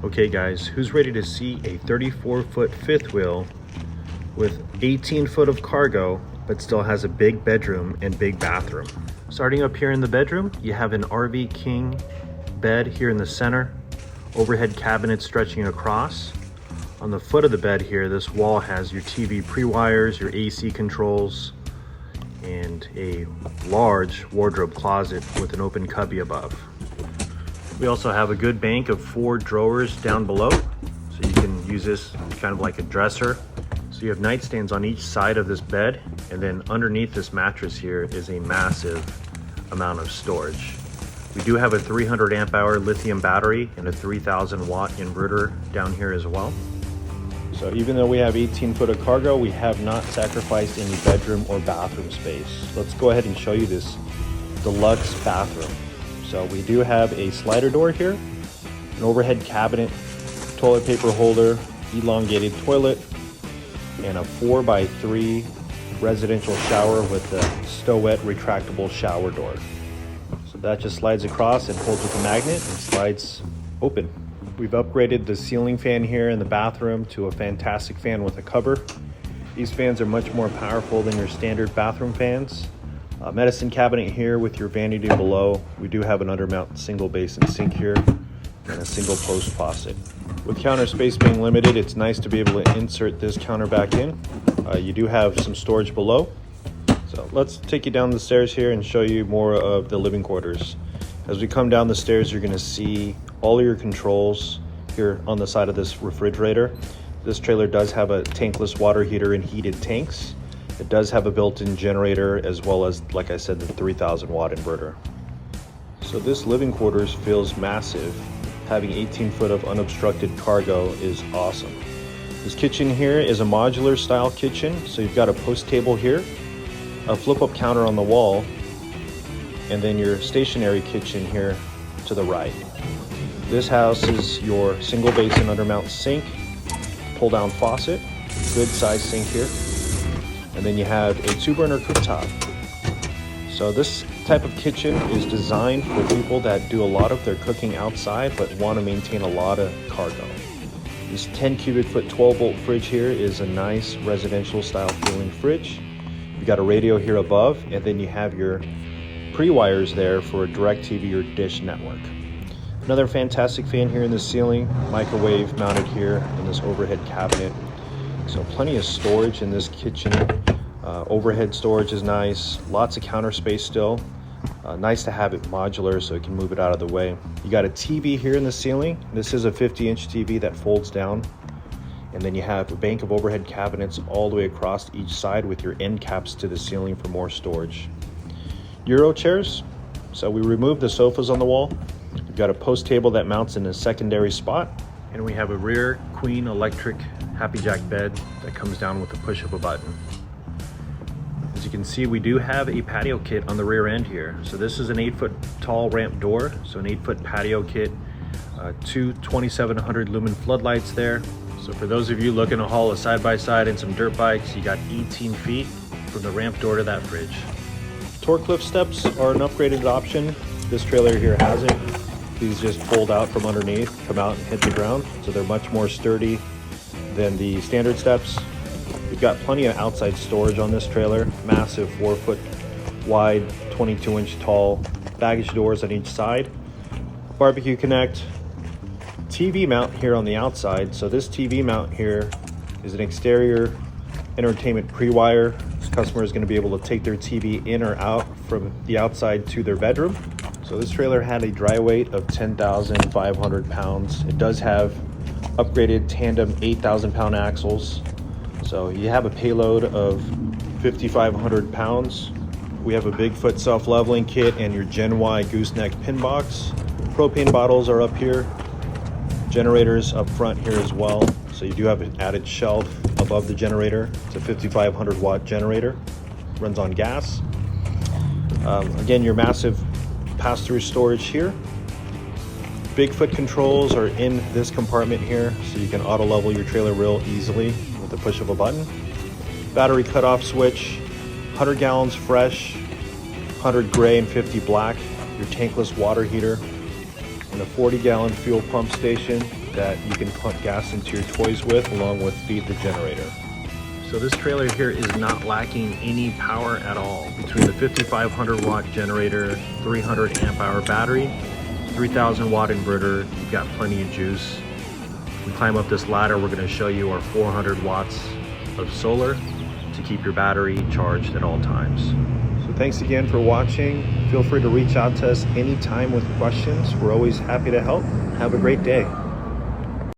Okay guys, who's ready to see a 34-foot fifth wheel with 18 foot of cargo, but still has a big bedroom and big bathroom? Starting up here in the bedroom, you have an RV King bed here in the center, overhead cabinet stretching across. On the foot of the bed here, this wall has your TV pre-wires, your AC controls, and a large wardrobe closet with an open cubby above. We also have a good bank of 4 drawers down below, so you can use this kind of like a dresser. So you have nightstands on each side of this bed, and then underneath this mattress here is a massive amount of storage. We do have a 300 amp hour lithium battery and a 3000 watt inverter down here as well. So even though we have 18 foot of cargo, we have not sacrificed any bedroom or bathroom space. Let's go ahead and show you this deluxe bathroom. So we do have a slider door here, an overhead cabinet, toilet paper holder, elongated toilet, and a 4x3 residential shower with a stowette retractable shower door. So that just slides across and holds with a magnet and slides open. We've upgraded the ceiling fan here in the bathroom to a fantastic fan with a cover. These fans are much more powerful than your standard bathroom fans. Medicine cabinet here with your vanity below. We do have an undermount single basin sink here and a single post faucet. With counter space being limited, it's nice to be able to insert this counter back in. You do have some storage below. So let's take you down the stairs here and show you more of the living quarters. As we come down the stairs, you're gonna see all of your controls here on the side of this refrigerator. This trailer does have a tankless water heater and heated tanks. It does have a built-in generator as well as, like I said, the 3000 watt inverter. So this living quarters feels massive. Having 18 foot of unobstructed cargo is awesome. This kitchen here is a modular style kitchen. So you've got a post table here, a flip-up counter on the wall, and then your stationary kitchen here to the right. This houses your single basin undermount sink, pull down faucet, good size sink here. And then you have a 2-burner cooktop. So this type of kitchen is designed for people that do a lot of their cooking outside but want to maintain a lot of cargo. This 10 cubic foot 12 volt fridge here is a nice residential style feeling fridge. You've got a radio here above, and then you have your pre-wires there for a DirecTV or Dish network. Another fantastic fan here in the ceiling, microwave mounted here in this overhead cabinet. So plenty of storage in this kitchen. Overhead storage is nice, lots of counter space still. Nice to have it modular so you can move it out of the way. You got a TV here in the ceiling. This is a 50-inch TV that folds down. And then you have a bank of overhead cabinets all the way across each side with your end caps to the ceiling for more storage. Euro chairs. So we removed the sofas on the wall. We've got a post table that mounts in a secondary spot. And we have a rear queen electric Happy Jack bed that comes down with the push of a button. As you can see, we do have a patio kit on the rear end here. So this is an 8-foot tall ramp door, so an 8-foot patio kit, 2 2700 lumen floodlights there. So for those of you looking to haul a side-by-side and some dirt bikes, you got 18 feet from the ramp door to that fridge. Torque lift steps are an upgraded option. This trailer here has it. These just fold out from underneath, come out and hit the ground. So they're much more sturdy than the standard steps. We've got plenty of outside storage on this trailer. Massive 4-foot wide, 22-inch tall baggage doors on each side. Barbecue connect. TV mount here on the outside. So this TV mount here is an exterior entertainment pre-wire. This customer is going to be able to take their TV in or out from the outside to their bedroom. So this trailer had a dry weight of 10,500 pounds. It does have upgraded Tandem 8,000 pound axles. So you have a payload of 5,500 pounds. We have a Bigfoot self-leveling kit and your Gen Y Gooseneck pin box. Propane bottles are up here. Generators up front here as well. So you do have an added shelf above the generator. It's a 5,500 watt generator. Runs on gas. Again, your massive pass-through storage here. Bigfoot controls are in this compartment here, so you can auto level your trailer real easily with the push of a button. Battery cutoff switch, 100 gallons fresh, 100 gray and 50 black, your tankless water heater, and a 40-gallon fuel pump station. that you can put gas into your toys with, along with feed the generator. So this trailer here is not lacking any power at all. Between the 5500 watt generator, 300 amp hour battery, 3000 watt inverter, you've got plenty of juice. We climb up this ladder, we're going to show you our 400 watts of solar to keep your battery charged at all times. So thanks again for watching. Feel free to reach out to us anytime with questions. We're always happy to help. Have a great day.